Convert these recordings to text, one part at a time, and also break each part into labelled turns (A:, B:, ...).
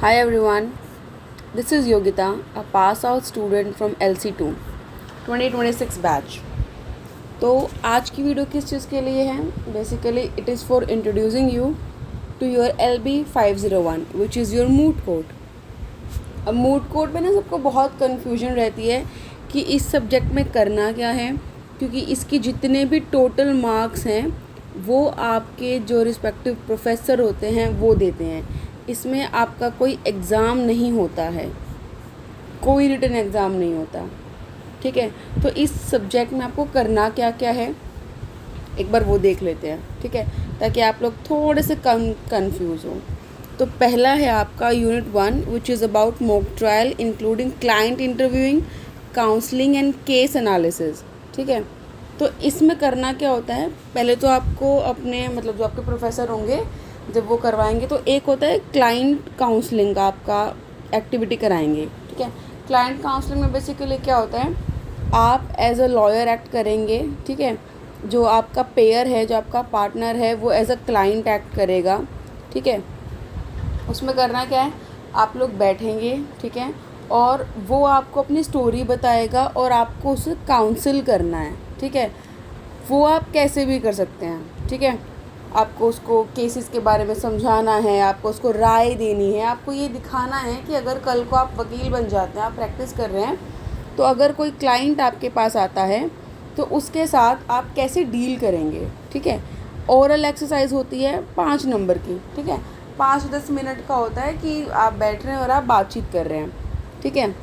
A: Hi everyone, this is Yogita, a pass out student from LC2 2026 batch. तो आज की video किस चीज़ के लिए है? Basically it is for introducing you to your LB501 which is your moot court. अब मूड कोड में ना सबको बहुत कन्फ्यूजन रहती है कि इस सब्जेक्ट में करना क्या है, क्योंकि इसके जितने भी टोटल मार्क्स हैं वो आपके जो रिस्पेक्टिव प्रोफेसर होते हैं वो देते हैं। इसमें आपका कोई एग्ज़ाम नहीं होता है, कोई रिटन एग्ज़ाम नहीं होता। ठीक है, तो इस सब्जेक्ट में आपको करना क्या क्या है एक बार वो देख लेते हैं। ठीक है, ताकि आप लोग थोड़े से कंफ्यूज हो। तो पहला है आपका unit 1 which is about mock trial including client interviewing, counselling and case analysis. ठीक है, तो इसमें करना क्या होता है, पहले तो आपको अपने जो आपके प्रोफेसर होंगे जब वो करवाएंगे तो एक होता है क्लाइंट काउंसलिंग का आपका एक्टिविटी कराएंगे। ठीक है, क्लाइंट काउंसलिंग में बेसिकली क्या होता है, आप एज अ लॉयर एक्ट करेंगे। ठीक है, जो आपका पेयर है, जो आपका पार्टनर है, वो एज अ क्लाइंट एक्ट करेगा। ठीक है, उसमें करना क्या है, आप लोग बैठेंगे। ठीक है, और वो आपको अपनी स्टोरी बताएगा और आपको उसे काउंसिल करना है। ठीक है, वो आप कैसे भी कर सकते हैं। ठीक है, आपको उसको केसेस के बारे में समझाना है, आपको उसको राय देनी है, आपको ये दिखाना है कि अगर कल को आप वकील बन जाते हैं, आप प्रैक्टिस कर रहे हैं, तो अगर कोई क्लाइंट आपके पास आता है तो उसके साथ आप कैसे डील करेंगे। ठीक है, ओरल एक्सरसाइज होती है 5 नंबर की। ठीक है, 5-10 मिनट का होता है कि आप बैठ रहे हैं और आप बातचीत कर रहे हैं। ठीक है,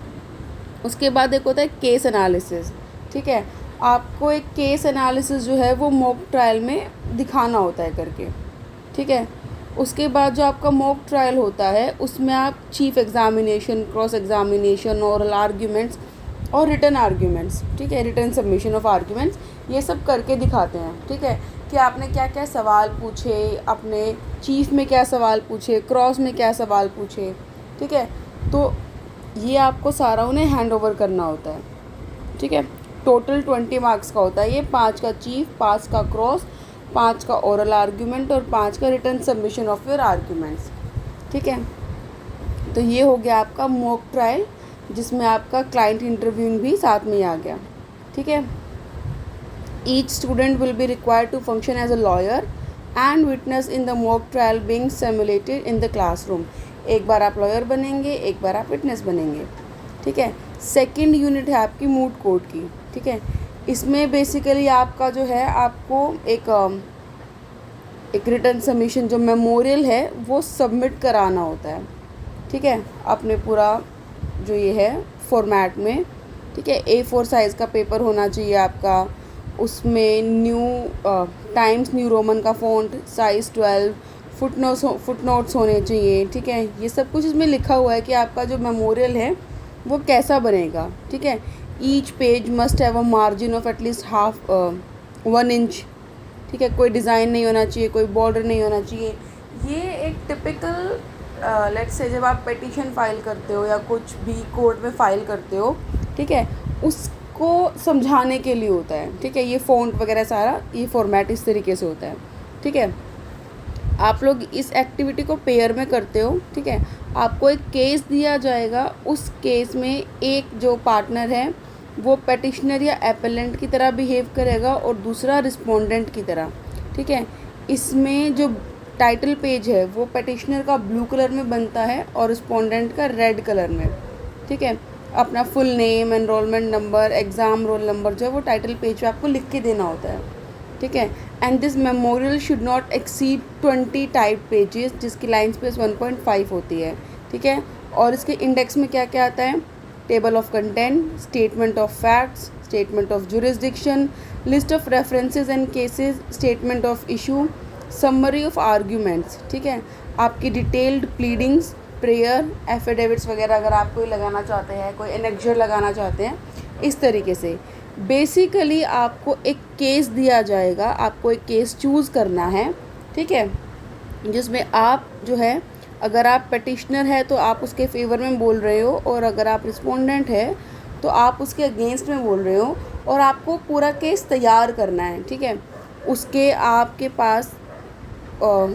A: उसके बाद एक होता है केस एनालिसिस। ठीक है, आपको एक केस एनालिसिस जो है वो मॉक ट्रायल में दिखाना होता है करके। ठीक है, उसके बाद जो आपका मॉक ट्रायल होता है उसमें आप chief examination, cross examination, oral arguments और रिटन आर्ग्यूमेंट्स, ठीक है, रिटन सबमिशन ऑफ आर्ग्यूमेंट्स, ये सब करके दिखाते हैं। ठीक है, कि आपने क्या क्या सवाल पूछे, अपने चीफ में क्या सवाल पूछे, क्रॉस में क्या सवाल पूछे। ठीक है, तो ये आपको सारा उन्हें हैंड ओवर करना होता है। ठीक है, टोटल 20 मार्क्स का होता है ये, 5 का चीफ, 5 का क्रॉस, 5 का ओरल आर्ग्यूमेंट और 5 का written submission of your arguments. ठीक है, तो ये हो गया आपका मॉक ट्रायल, जिसमें आपका क्लाइंट इंटरव्यूइंग भी साथ में ही आ गया। ठीक है, each student will be required to function as a lawyer and witness in the mock trial being simulated in the classroom. एक बार आप लॉयर बनेंगे, एक बार आप विटनेस बनेंगे। ठीक है, सेकंड यूनिट है आपकी मूड कोड की। ठीक है, इसमें बेसिकली आपका जो है, आपको एक रिटन सबमिशन, जो मेमोरियल है, वो सबमिट कराना होता है। ठीक है, अपने पूरा जो ये है फॉर्मेट में। ठीक है, A4 साइज़ का पेपर होना चाहिए आपका, उसमें टाइम्स न्यू रोमन का फ़ॉन्ट, साइज़ 12, फुटनोट्स होने चाहिए। ठीक है, ये सब कुछ इसमें लिखा हुआ है कि आपका जो मेमोरियल है वो कैसा बनेगा। ठीक है, each page must have a margin of at least 1 inch. ठीक है, कोई डिज़ाइन नहीं होना चाहिए, कोई बॉर्डर नहीं होना चाहिए। ये एक टिपिकल लेट्स से जब आप पिटीशन फाइल करते हो या कुछ भी कोर्ट में फ़ाइल करते हो, ठीक है, उसको समझाने के लिए होता है। ठीक है, ये फ़ॉन्ट वगैरह सारा ये फॉर्मेट इस तरीके से होता है। ठीक है, आप लोग इस एक्टिविटी को पेयर में करते हो। ठीक है, आपको एक केस दिया जाएगा, उस केस में एक जो पार्टनर है वो पेटिशनर या एपेलेंट की तरह बिहेव करेगा और दूसरा रिस्पोंडेंट की तरह। ठीक है, इसमें जो टाइटल पेज है वो पेटिशनर का ब्लू कलर में बनता है और रिस्पोंडेंट का रेड कलर में। ठीक है, अपना full name, enrolment number, exam roll number जो है वो टाइटल पेज पे आपको लिख के देना होता है। ठीक है, and this memorial should not exceed 20 type pages, जिसकी लाइन स्पेस 1.5 होती है। ठीक है, और इसके इंडेक्स में क्या क्या आता है, table of content, statement of facts, statement of jurisdiction, list of references and cases, statement of issue, summary of arguments. ठीक है, आपकी डिटेल्ड प्लीडिंग्स, प्रेयर, एफिडेविट्स वगैरह अगर आप कोई लगाना चाहते हैं, कोई एनेक्जर लगाना चाहते हैं, इस तरीके से। बेसिकली आपको एक केस दिया जाएगा, आपको एक केस चूज़ करना है। ठीक है, जिसमें आप जो है, अगर आप पेटिशनर है तो आप उसके फेवर में बोल रहे हो, और अगर आप रिस्पोंडेंट है तो आप उसके अगेंस्ट में बोल रहे हो, और आपको पूरा केस तैयार करना है। ठीक है, उसके आपके पास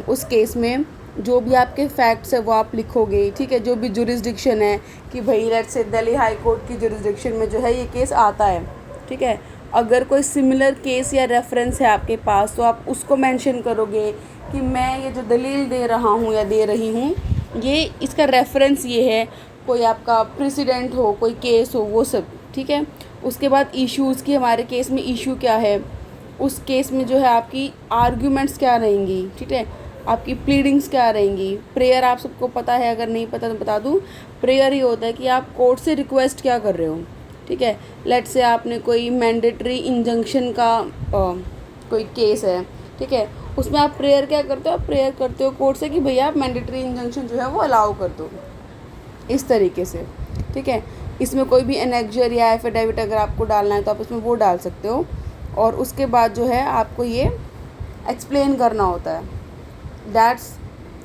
A: उस केस में जो भी आपके फैक्ट्स है वो आप लिखोगे, ठीक है। जो भी जुरिस्डिक्शन है कि भाई let's say Delhi high court की जुरिस्डिक्शन में जो है ये केस आता है, ठीक है। अगर कोई सिमिलर केस या रेफरेंस है आपके पास तो आप उसको मेंशन करोगे कि मैं ये जो दलील दे रहा हूँ या दे रही हूँ ये इसका रेफरेंस ये है, कोई आपका प्रेसिडेंट हो, कोई केस हो, वो सब, ठीक है। उसके बाद इश्यूज़ की हमारे केस में इशू क्या है, उस केस में जो है आपकी आर्ग्यूमेंट्स क्या रहेंगी, ठीक है, आपकी प्लीडिंग्स क्या रहेंगी। प्रेयर आप सबको पता है, अगर नहीं पता तो बता दूँ, प्रेयर ही होता है कि आप कोर्ट से रिक्वेस्ट क्या कर रहे हो, ठीक है। लेट्स से आपने कोई मैंडेटरी इंजंक्शन का कोई केस है, ठीक है, उसमें आप प्रेयर क्या करते हो, आप प्रेयर करते हो कोर्ट से कि भैया आप मैंडेटरी इंजंक्शन जो है वो अलाउ कर दो, इस तरीके से, ठीक है। इसमें कोई भी एनेक्जर या एफिडेविट अगर आपको डालना है तो आप इसमें वो डाल सकते हो। और उसके बाद जो है आपको ये एक्सप्लेन करना होता है, दैट्स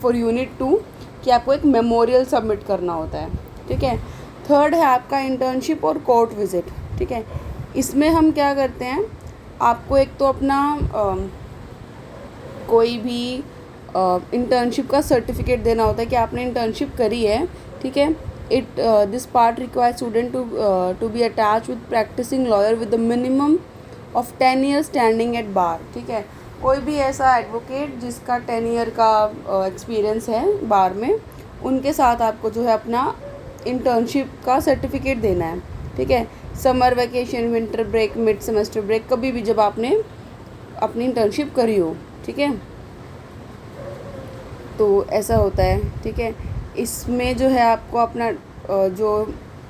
A: फॉर यूनिट 2, कि आपको एक मेमोरियल सबमिट करना होता है, ठीक है। थर्ड है आपका इंटर्नशिप और कोर्ट विज़िट, ठीक है। इसमें हम क्या करते हैं, आपको एक तो अपना कोई भी इंटर्नशिप का सर्टिफिकेट देना होता है कि आपने इंटर्नशिप करी है, ठीक है। This part require student to be attach with practicing lawyer with the minimum of 10 year standing at bar, ठीक है। कोई भी ऐसा एडवोकेट जिसका 10 ईयर का एक्सपीरियंस है बार में, उनके साथ आपको जो है अपना इंटर्नशिप का सर्टिफिकेट देना है, ठीक है। Summer vacation, winter break, mid semester break, कभी भी जब आपने अपनी इंटर्नशिप करी हो, ठीक है, तो ऐसा होता है, ठीक है। इसमें जो है आपको अपना जो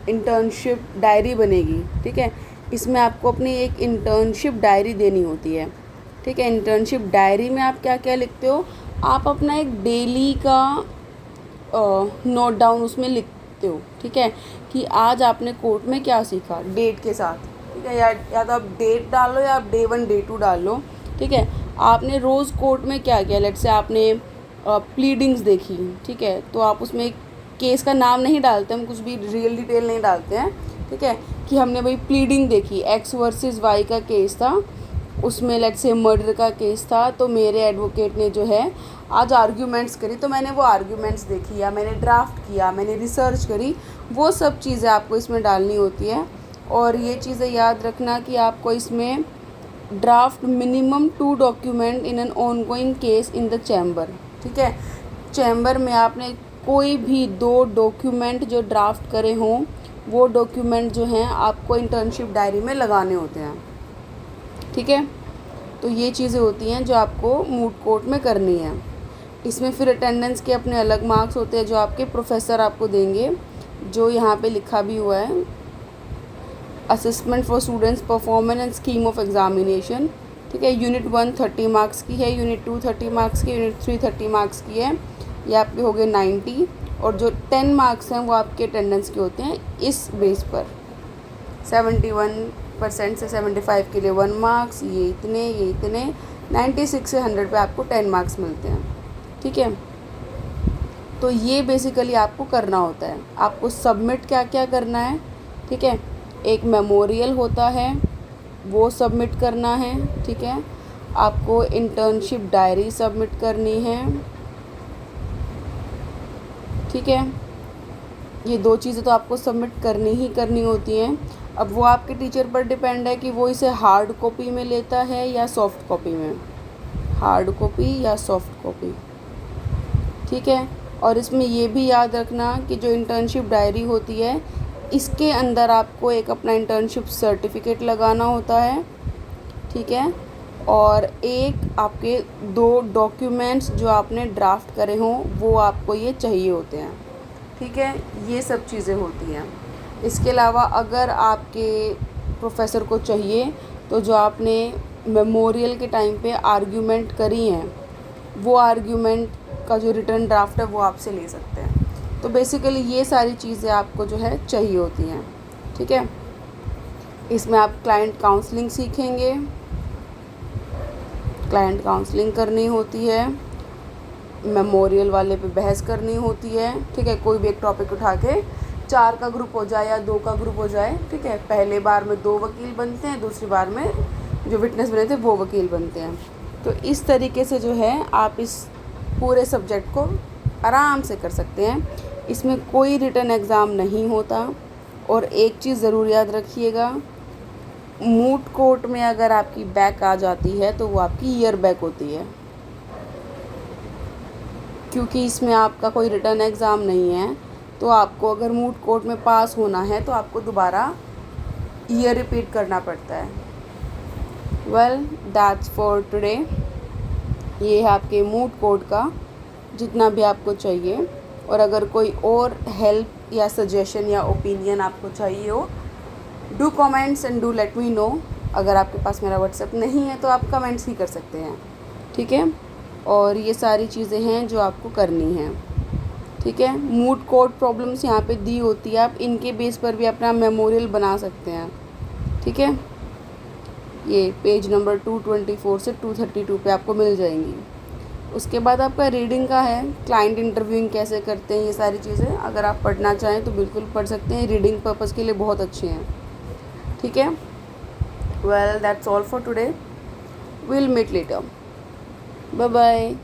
A: इंटर्नशिप डायरी बनेगी, ठीक है, इसमें आपको अपनी एक इंटर्नशिप डायरी देनी होती है, ठीक है। इंटर्नशिप डायरी में आप क्या क्या लिखते हो, आप अपना एक डेली का नोट डाउन उसमें लिखते हो, ठीक है, कि आज आपने कोर्ट में क्या सीखा डेट के साथ, ठीक है। या तो आप डेट डाल लो या आप डे 1 डे 2 डाल लो, ठीक है। आपने रोज़ कोर्ट में क्या किया, लेट्स से आपने प्लीडिंग्स देखी, ठीक है, तो आप उसमें केस का नाम नहीं डालते, हम कुछ भी रियल डिटेल नहीं डालते हैं, ठीक है, कि हमने भाई प्लीडिंग देखी, एक्स वर्सेस वाई का केस था, उसमें लेट्स से मर्डर का केस था, तो मेरे एडवोकेट ने जो है आज आर्ग्यूमेंट्स करी, तो मैंने वो आर्ग्यूमेंट्स देखी या मैंने ड्राफ्ट किया, मैंने रिसर्च करी, वो सब चीज़ें आपको इसमें डालनी होती है। और ये चीज़ें याद रखना कि आपको इसमें draft minimum 2 document in an ongoing case in the chamber, ठीक है। चैम्बर में आपने कोई भी 2 डॉक्यूमेंट जो ड्राफ्ट करे हों, वो डॉक्यूमेंट जो हैं आपको इंटर्नशिप डायरी में लगाने होते हैं, ठीक है। तो ये चीज़ें होती हैं जो आपको मूट कोर्ट में करनी है। इसमें फिर अटेंडेंस के अपने अलग मार्क्स होते हैं जो आपके प्रोफेसर आपको देंगे, जो यहाँ पे लिखा भी हुआ है, assessment for students performance and scheme of examination, ठीक है। यूनिट 1 30 मार्क्स की है, यूनिट 2 30 मार्क्स की, यूनिट 3 30 मार्क्स की है, ये आपके हो गए 90। और जो 10 मार्क्स हैं वो आपके अटेंडेंस के होते हैं इस बेस पर, 71% से 75 के लिए 1 मार्क्स, ये इतने 96 से 100 पे आपको 10 मार्क्स मिलते हैं, ठीक है। तो ये बेसिकली आपको करना होता है। आपको सबमिट क्या क्या करना है, ठीक है। एक मेमोरियल होता है, वो सबमिट करना है, ठीक है। आपको इंटर्नशिप डायरी सबमिट करनी है, ठीक है। ये 2 चीज़ें तो आपको सबमिट करनी ही करनी होती हैं। अब वो आपके टीचर पर डिपेंड है कि वो इसे हार्ड कॉपी में लेता है या सॉफ्ट कॉपी में, हार्ड कॉपी या सॉफ्ट कॉपी, ठीक है। और इसमें ये भी याद रखना कि जो इंटर्नशिप डायरी होती है इसके अंदर आपको एक अपना इंटर्नशिप सर्टिफिकेट लगाना होता है, ठीक है। और एक आपके 2 डॉक्यूमेंट्स जो आपने ड्राफ्ट करे हों वो आपको ये चाहिए होते हैं, ठीक है। ये सब चीज़ें होती हैं। इसके अलावा अगर आपके प्रोफेसर को चाहिए तो जो आपने मेमोरियल के टाइम पे आर्ग्यूमेंट करी हैं वो आर्ग्यूमेंट का जो रिटर्न ड्राफ्ट है वो आपसे ले सकते हैं। तो बेसिकली ये सारी चीज़ें आपको जो है चाहिए होती हैं, ठीक है। इसमें आप क्लाइंट काउंसलिंग सीखेंगे, क्लाइंट काउंसलिंग करनी होती है, मेमोरियल वाले पे बहस करनी होती है, ठीक है। कोई भी एक टॉपिक उठा के 4 का ग्रुप हो जाए या 2 का ग्रुप हो जाए, ठीक है। पहले बार में 2 वकील बनते हैं, दूसरी बार में जो विटनेस बने थे वो वकील बनते हैं। तो इस तरीके से जो है आप इस पूरे सब्जेक्ट को आराम से कर सकते हैं। इसमें कोई रिटन एग्ज़ाम नहीं होता। और एक चीज़ ज़रूर याद रखिएगा, मूट कोर्ट में अगर आपकी बैक आ जाती है तो वो आपकी ईयर बैक होती है, क्योंकि इसमें आपका कोई रिटन एग्ज़ाम नहीं है। तो आपको अगर मूट कोर्ट में पास होना है तो आपको दोबारा ईयर रिपीट करना पड़ता है। Well that's for today. ये है आपके मूट कोर्ट का जितना भी आपको चाहिए। और अगर कोई और हेल्प या सजेशन या ओपिनियन आपको चाहिए हो, do comments and do let me know. अगर आपके पास मेरा व्हाट्सएप नहीं है तो आप कमेंट्स ही कर सकते हैं, ठीक है। और ये सारी चीज़ें हैं जो आपको करनी हैं, ठीक है। मूट कोर्ट प्रॉब्लम्स यहाँ पे दी होती है, आप इनके बेस पर भी अपना मेमोरियल बना सकते हैं, ठीक है। ये पेज नंबर 224 से 232 पे आपको मिल जाएंगी। उसके बाद आपका रीडिंग का है, क्लाइंट इंटरव्यूइंग कैसे करते हैं, ये सारी चीज़ें अगर आप पढ़ना चाहें तो बिल्कुल पढ़ सकते हैं। रीडिंग पर्पज़ के लिए बहुत अच्छे हैं, ठीक है। Well that's all for today, will meet later, bye bye.